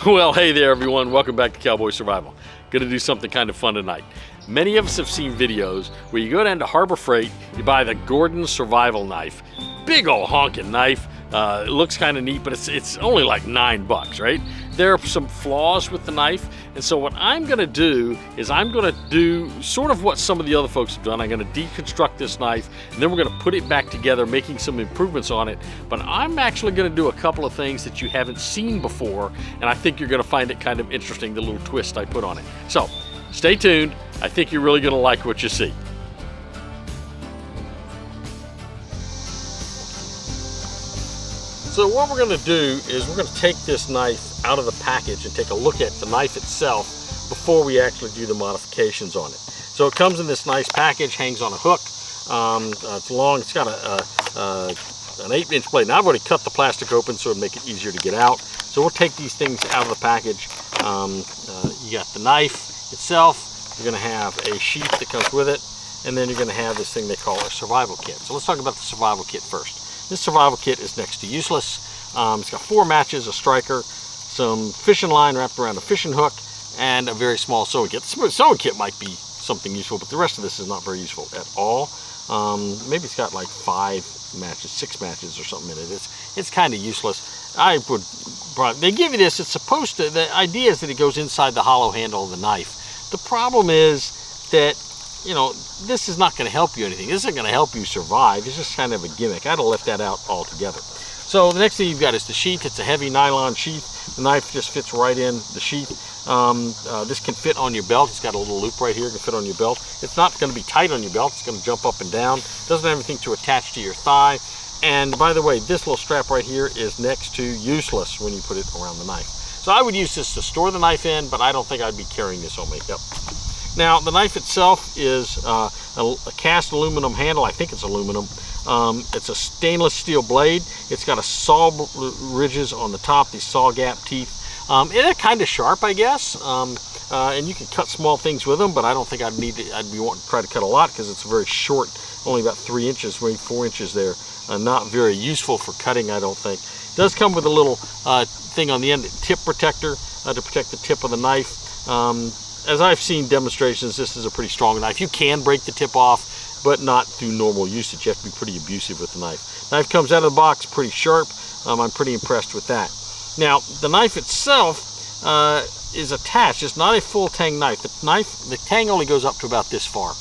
Well, hey there everyone, welcome back to Cowboy Survival. Gonna do something kind of fun tonight. Many of us have seen videos where you go down to Harbor Freight, you buy the Gordon survival knife. Big old honking knife. It looks kind of neat, but it's only like $9, right? There are some flaws with the knife, and so what I'm gonna do is I'm gonna do sort of what some of the other folks have done. I'm gonna deconstruct this knife, and then we're gonna put it back together, making some improvements on it. But I'm actually gonna do a couple of things that you haven't seen before, and I think you're gonna find it kind of interesting, the little twist I put on it. So, stay tuned. I think you're really gonna like what you see. So what we're going to do is we're going to take this knife out of the package and take a look at the knife itself before we actually do the modifications on it. So it comes in this nice package, hangs on a hook. It's long, it's got an 8-inch blade. Now I've already cut the plastic open so it'll make it easier to get out. So we'll take these things out of the package. You got the knife itself, you're going to have a sheath that comes with it, and then you're going to have this thing they call a survival kit. So let's talk about the survival kit first. This survival kit is next to useless. It's got 4 matches, a striker, some fishing line wrapped around a fishing hook, and a very small sewing kit. The sewing kit might be something useful, but the rest of this is not very useful at all. Maybe it's got like 5 matches, 6 matches or something in it. It's kind of useless. They give you this, it's supposed to, the idea is that it goes inside the hollow handle of the knife. The problem is that, you know, this is not going to help you anything. This isn't going to help you survive. It's just kind of a gimmick. I'd have left that out altogether. So the next thing you've got is the sheath. It's a heavy nylon sheath. The knife just fits right in the sheath. This can fit on your belt. It's got a little loop right here. It can fit on your belt. It's not going to be tight on your belt. It's going to jump up and down. It doesn't have anything to attach to your thigh. And by the way, this little strap right here is next to useless when you put it around the knife. So I would use this to store the knife in, but I don't think I'd be carrying this on me. Yep. Now, the knife itself is a cast aluminum handle. I think it's aluminum. It's a stainless steel blade. It's got a saw ridges on the top, these saw gap teeth. They're kind of sharp, I guess. And you can cut small things with them, but I don't think I'd be wanting to try to cut a lot because it's very short, only about 3 inches, maybe 4 inches there. Not very useful for cutting, I don't think. It does come with a little thing on the end, tip protector, to protect the tip of the knife. As I've seen demonstrations, this is a pretty strong knife. You can break the tip off, but not through normal usage. You have to be pretty abusive with the knife. Knife comes out of the box pretty sharp. I'm pretty impressed with that. Now, the knife itself is attached. It's not a full tang knife. The tang only goes up to about this far.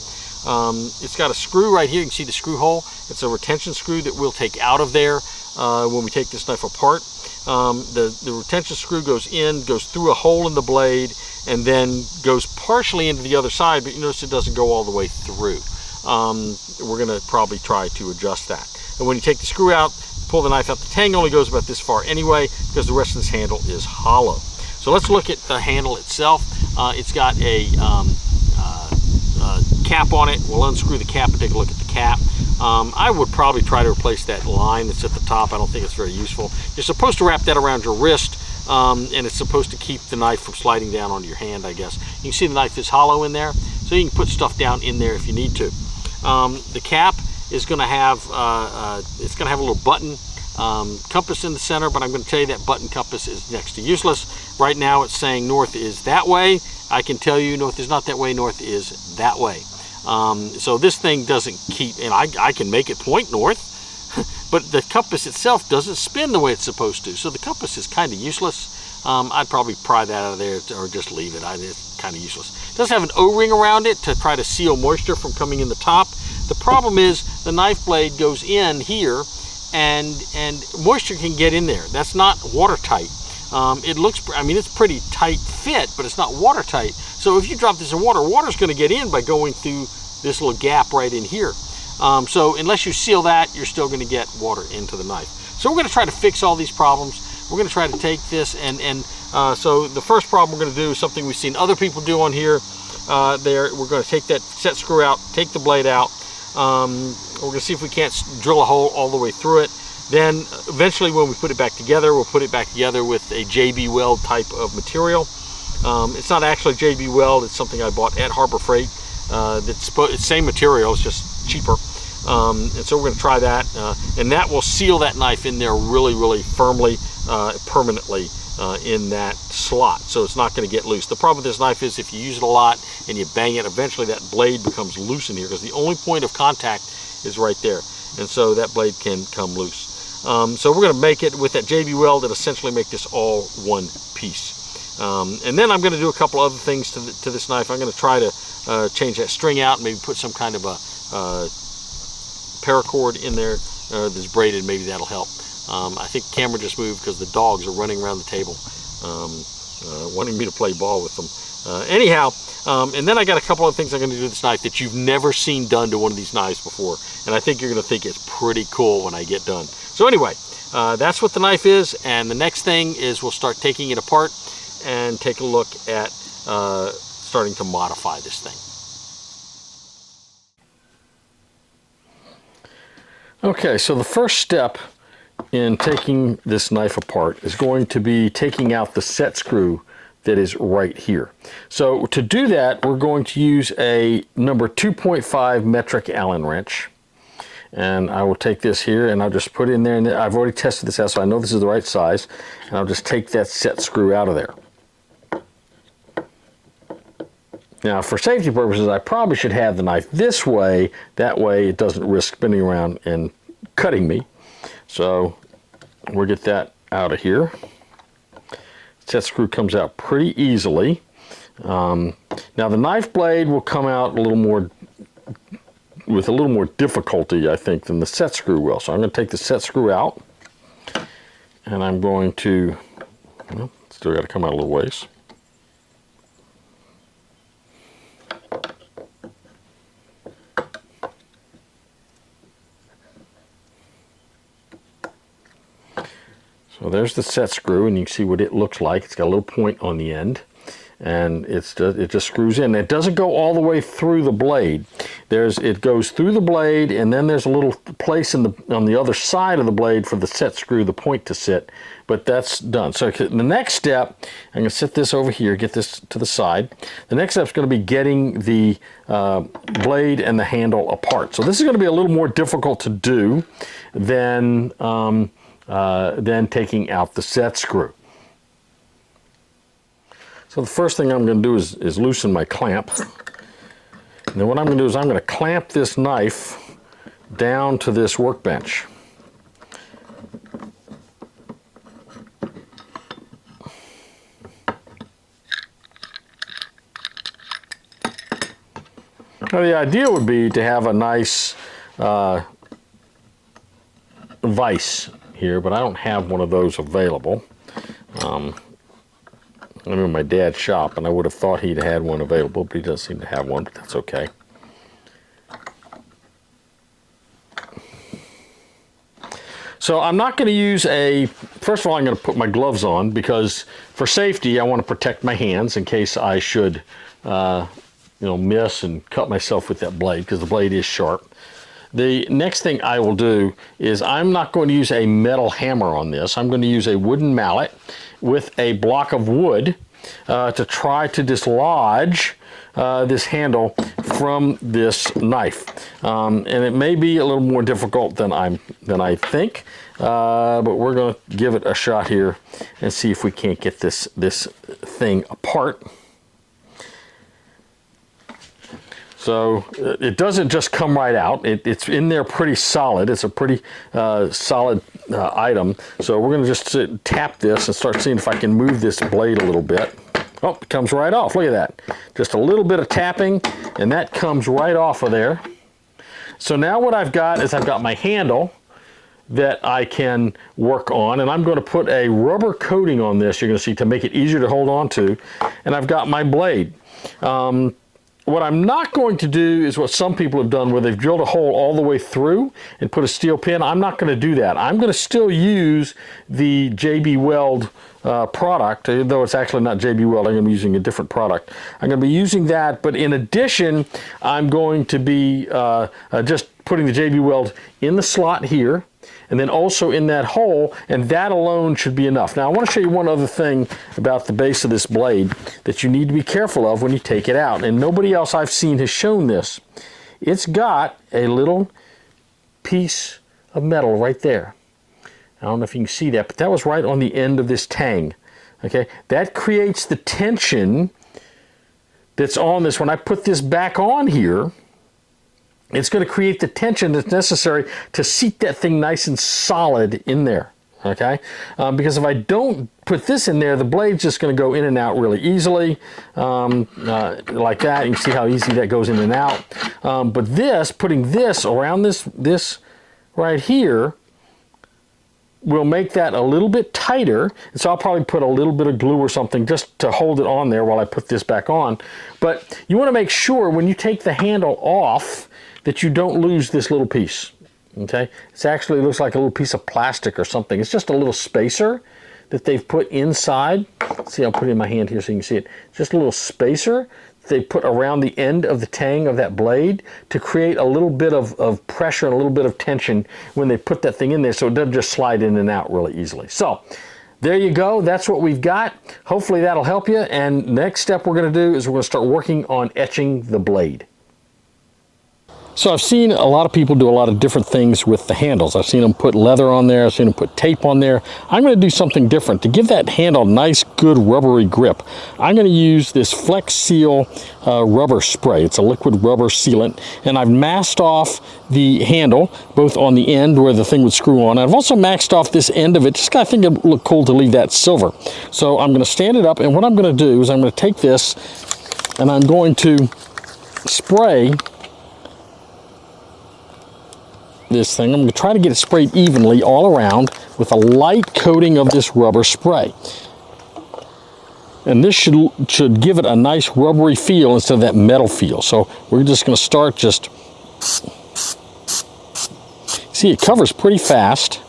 It's got a screw right here. You can see the screw hole. It's a retention screw that we'll take out of there when we take this knife apart. The retention screw goes through a hole in the blade, and then goes partially into the other side, but you notice it doesn't go all the way through. We're going to probably try to adjust that. And when you take the screw out, pull the knife out, the tang only goes about this far anyway, because the rest of this handle is hollow. So let's look at the handle itself. It's got a cap on it. We'll unscrew the cap and take a look at the cap. I would probably try to replace that line that's at the top. I don't think it's very useful. You're supposed to wrap that around your wrist, and it's supposed to keep the knife from sliding down onto your hand, I guess. You can see the knife is hollow in there, so you can put stuff down in there if you need to. The cap is going to have it's going to have a little button compass in the center, but I'm going to tell you that button compass is next to useless. Right now it's saying north is that way. I can tell you north is not that way, north is that way. So this thing doesn't keep, and I can make it point north, but the compass itself doesn't spin the way it's supposed to. So the compass is kind of useless. I'd probably pry that out of there or just leave it. It's kind of useless. It does have an O-ring around it to try to seal moisture from coming in the top. The problem is the knife blade goes in here, and moisture can get in there. That's not watertight. It looks, I mean, it's pretty tight fit, but it's not watertight. So if you drop this in water, water's going to get in by going through this little gap right in here. So unless you seal that, you're still going to get water into the knife. So we're going to try to fix all these problems. We're going to try to take this so the first problem we're going to do is something we've seen other people do on here. We're going to take that set screw out, take the blade out. We're going to see if we can't drill a hole all the way through it. Then eventually when we put it back together, we'll put it back together with a JB Weld type of material. It's not actually JB Weld, it's something I bought at Harbor Freight. It's same material, it's just cheaper. And so we're going to try that, and that will seal that knife in there really, really firmly, permanently, in that slot, so it's not going to get loose. The problem with this knife is if you use it a lot and you bang it, eventually that blade becomes loose in here, because the only point of contact is right there, and so that blade can come loose. So we're going to make it with that JB Weld and essentially make this all one piece. And then I'm going to do a couple other things to this knife. I'm going to try to change that string out, maybe put some kind of a paracord in there that's braided. Maybe that'll help. I think the camera just moved because the dogs are running around the table wanting me to play ball with them. Anyhow, and then I got a couple of things I'm going to do to this knife that you've never seen done to one of these knives before, and I think you're going to think it's pretty cool when I get done. So anyway, that's what the knife is, and the next thing is we'll start taking it apart and take a look at starting to modify this thing. Okay, so the first step in taking this knife apart is going to be taking out the set screw that is right here. So to do that, we're going to use a number 2.5 metric Allen wrench. And I will take this here and I'll just put it in there, and I've already tested this out so I know this is the right size, and I'll just take that set screw out of there. Now for safety purposes, I probably should have the knife this way, that way it doesn't risk spinning around and cutting me. So we'll get that out of here. Set screw comes out pretty easily. Now the knife blade will come out a little more, with a little more difficulty, I think, than the set screw will. So I'm going to take the set screw out, and I'm going to, well, still got to come out a little ways. So there's the set screw, and you can see what it looks like. It's got a little point on the end, and it just screws in. It doesn't go all the way through the blade. It goes through the blade, and then there's a little place on the other side of the blade for the set screw, the point to sit, but that's done. So the next step, I'm going to set this over here, get this to the side. The next step is going to be getting the blade and the handle apart. So this is going to be a little more difficult to do than taking out the set screw. So the first thing I'm going to do is loosen my clamp. And then what I'm going to do is I'm going to clamp this knife down to this workbench. Now the idea would be to have a nice vise here, but I don't have one of those available. I'm in my dad's shop, and I would have thought he'd had one available, but he doesn't seem to have one, but that's okay. So I'm not going to use first of all, I'm going to put my gloves on, because for safety, I want to protect my hands in case I should, miss and cut myself with that blade, because the blade is sharp. The next thing I will do is I'm not going to use a metal hammer on this. I'm going to use a wooden mallet with a block of wood to try to dislodge this handle from this knife. And it may be a little more difficult than I think, but we're going to give it a shot here and see if we can't get this thing apart. So it doesn't just come right out. It's in there pretty solid. It's a pretty solid item. So we're going to just tap this and start seeing if I can move this blade a little bit. Oh, it comes right off. Look at that. Just a little bit of tapping, and that comes right off of there. So now what I've got is I've got my handle that I can work on, and I'm going to put a rubber coating on this, you're going to see, to make it easier to hold on to. And I've got my blade. What I'm not going to do is what some people have done, where they've drilled a hole all the way through and put a steel pin. I'm not going to do that. I'm going to still use the JB Weld product, though it's actually not JB Weld. I'm going to be using a different product. I'm going to be using that, but in addition, I'm going to be just putting the JB Weld in the slot here, and then also in that hole, and that alone should be enough. Now I want to show you one other thing about the base of this blade that you need to be careful of when you take it out, and nobody else I've seen has shown this. It's got a little piece of metal right there. I don't know if you can see that, but that was right on the end of this tang. Okay, that creates the tension that's on this. When I put this back on here, it's going to create the tension that's necessary to seat that thing nice and solid in there. Okay, because if I don't put this in there, the blade's just going to go in and out really easily, like that. You can see how easy that goes in and out. But this, putting this around this right here, will make that a little bit tighter. And so I'll probably put a little bit of glue or something just to hold it on there while I put this back on. But you want to make sure when you take the handle off that you don't lose this little piece. Okay, it actually looks like a little piece of plastic or something. It's just a little spacer that they've put inside. See, I'll put it in my hand here so you can see it. It's just a little spacer they put around the end of the tang of that blade to create a little bit of pressure and a little bit of tension when they put that thing in there, so it doesn't just slide in and out really easily. So there you go. That's what we've got. Hopefully that'll help you. And next step we're going to do is we're going to start working on etching the blade. So I've seen a lot of people do a lot of different things with the handles. I've seen them put leather on there. I've seen them put tape on there. I'm going to do something different to give that handle a nice, good rubbery grip. I'm going to use this Flex Seal rubber spray. It's a liquid rubber sealant, and I've masked off the handle, both on the end where the thing would screw on. I've also maxed off this end of it. Just kind of think it would look cool to leave that silver. So I'm going to stand it up, and what I'm going to do is I'm going to take this and I'm going to spray this thing. I'm going to try to get it sprayed evenly all around with a light coating of this rubber spray. And this should give it a nice rubbery feel instead of that metal feel. So we're just going to start just... See, it covers pretty fast.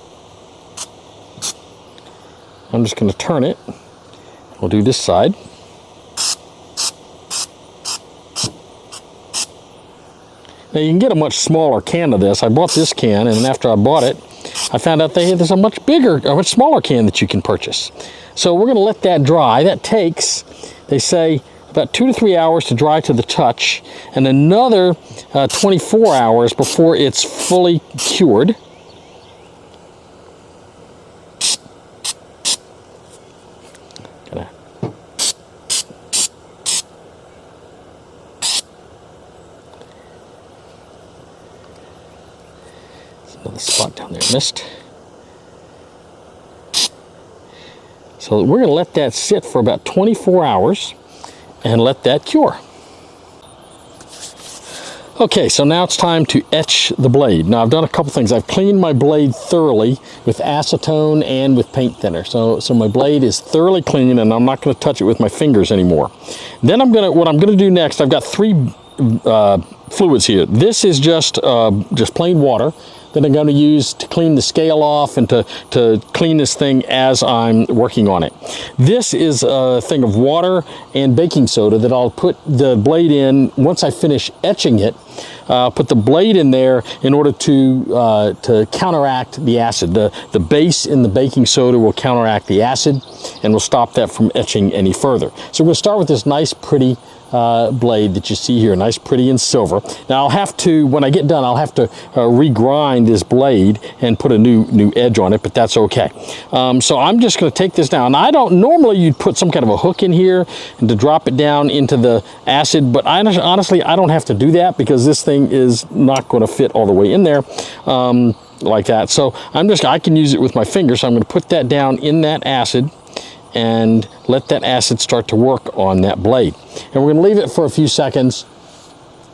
I'm just going to turn it. We'll do this side. Now you can get a much smaller can of this. I bought this can, and after I bought it, I found out there's a much bigger, a much smaller can that you can purchase. So we're going to let that dry. That takes, they say, about 2 to 3 hours to dry to the touch, and another 24 hours before it's fully cured. Another spot down there missed. So we're going to let that sit for about 24 hours and let that cure. Okay, so now it's time to etch the blade. Now I've done a couple things. I've cleaned my blade thoroughly with acetone and with paint thinner. So my blade is thoroughly clean, and I'm not going to touch it with my fingers anymore. Then what I'm going to do next, I've got 3 fluids here. This is just plain water that I'm going to use to clean the scale off and to clean this thing as I'm working on it. This is a thing of water and baking soda that I'll put the blade in once I finish etching it. Put the blade in there in order to counteract the acid. The base in the baking soda will counteract the acid and will stop that from etching any further. So we're going to start with this nice, pretty blade that you see here, nice, pretty, and silver. Now I'll have to, when I get done, I'll have to regrind this blade and put a new edge on it, but that's okay. So I'm just going to take this down. I don't normally, you'd put some kind of a hook in here and to drop it down into the acid, but honestly I don't have to do that because this thing is not going to fit all the way in there like that. So I can use it with my fingers. So I'm going to put that down in that acid and let that acid start to work on that blade. And we're going to leave it for a few seconds,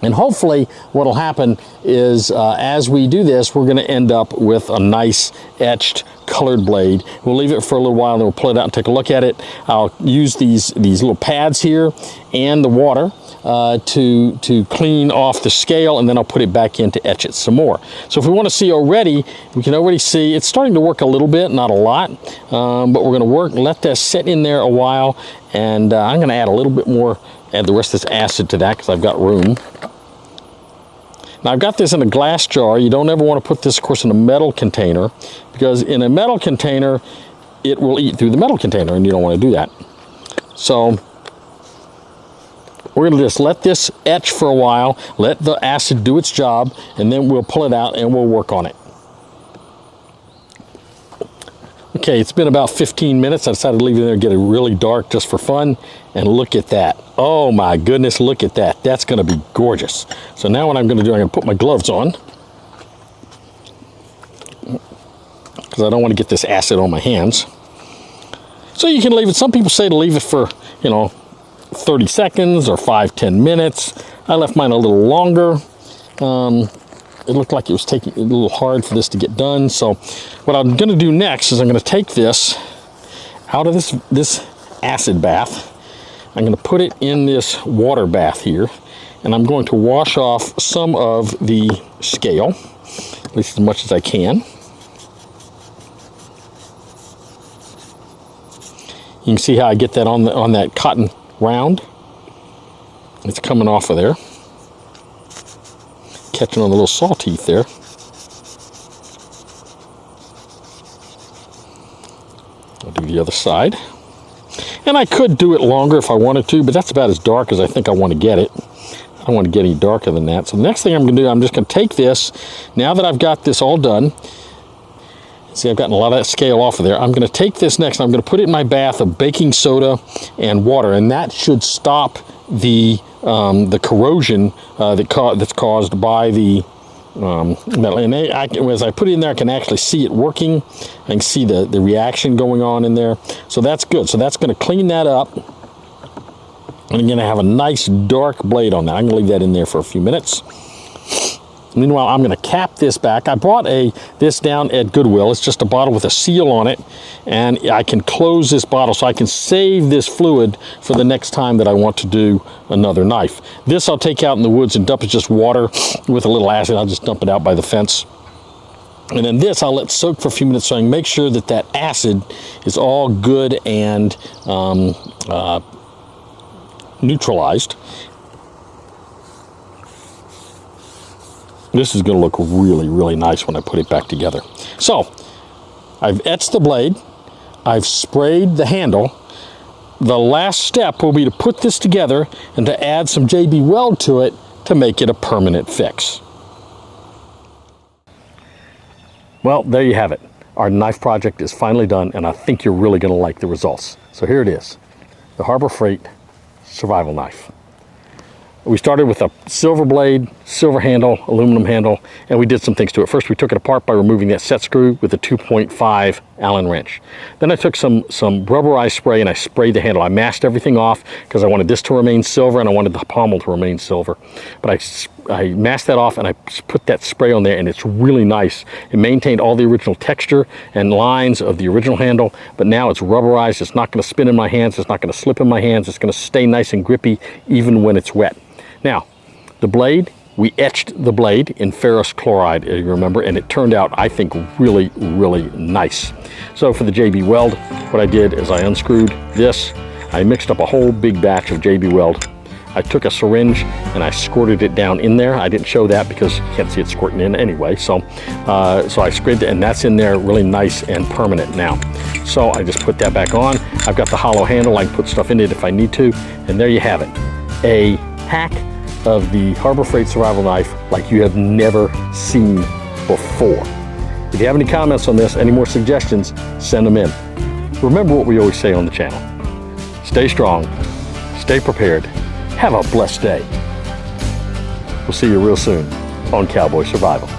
and hopefully what will happen is as we do this, we're going to end up with a nice etched colored blade. We'll leave it for a little while, then we'll pull it out and take a look at it. I'll use these little pads here and the water to clean off the scale, and then I'll put it back in to etch it some more. So if we want to see already, we can already see it's starting to work a little bit, not a lot, but we're going to let that sit in there a while, and I'm going to add a little bit more, add the rest of this acid to that because I've got room. Now I've got this in a glass jar. You don't ever want to put this, of course, in a metal container, because in a metal container it will eat through the metal container, and you don't want to do that. So we're going to just let this etch for a while, let the acid do its job, and then we'll pull it out and we'll work on it. Okay, it's been about 15 minutes. I decided to leave it in there, get it really dark just for fun. And look at that. Oh my goodness, look at that. That's gonna be gorgeous. So now what I'm gonna do, I'm gonna put my gloves on, because I don't want to get this acid on my hands. So you can leave it, some people say to leave it for, 30 seconds or 5-10 minutes. I left mine a little longer. It looked like it was taking a little hard for this to get done. So what I'm gonna do next is I'm gonna take this out of this acid bath. I'm gonna put it in this water bath here, and I'm going to wash off some of the scale, at least as much as I can. You can see how I get that on that cotton round. It's coming off of there, catching on the little saw teeth there. I'll do the other side. And I could do it longer if I wanted to, but that's about as dark as I think I want to get it. I don't want to get any darker than that. So the next thing I'm going to do, I'm just going to take this, now that I've got this all done, see, I've gotten a lot of that scale off of there. I'm going to take this next, and I'm going to put it in my bath of baking soda and water, and that should stop the corrosion that's caused by the metal. And as I put it in there, I can actually see it working. I can see the reaction going on in there. So that's good. So that's going to clean that up. And I'm going to have a nice dark blade on that. I'm going to leave that in there for a few minutes. Meanwhile, I'm going to cap this back. I bought this down at Goodwill. It's just a bottle with a seal on it, and I can close this bottle so I can save this fluid for the next time that I want to do another knife. This I'll take out in the woods and dump it, just water with a little acid. I'll just dump it out by the fence. And then this I'll let soak for a few minutes so I can make sure that that acid is all good and neutralized. This is going to look really, really nice when I put it back together. So, I've etched the blade. I've sprayed the handle. The last step will be to put this together and to add some JB Weld to it to make it a permanent fix. Well, there you have it. Our knife project is finally done, and I think you're really going to like the results. So here it is, the Harbor Freight survival knife. We started with a silver blade, silver handle, aluminum handle, and we did some things to it. First, we took it apart by removing that set screw with a 2.5 Allen wrench. Then I took some rubberized spray and I sprayed the handle. I masked everything off because I wanted this to remain silver and I wanted the pommel to remain silver. But I masked that off and I put that spray on there, and it's really nice. It maintained all the original texture and lines of the original handle, but now it's rubberized. It's not going to spin in my hands. It's not going to slip in my hands. It's going to stay nice and grippy even when it's wet. Now, the blade, we etched the blade in Ferrous Chloride, if you remember, and it turned out, I think, really, really nice. So for the JB Weld, what I did is I unscrewed this. I mixed up a whole big batch of JB Weld. I took a syringe and I squirted it down in there. I didn't show that because you can't see it squirting in anyway. So I scraped it, and that's in there really nice and permanent now. So I just put that back on. I've got the hollow handle. I can put stuff in it if I need to. And there you have it. A hack of the Harbor Freight survival knife like you have never seen before. If you have any comments on this, any more suggestions, send them in. Remember what we always say on the channel. Stay strong, stay prepared, have a blessed day. We'll see you real soon on Cowboy Survival.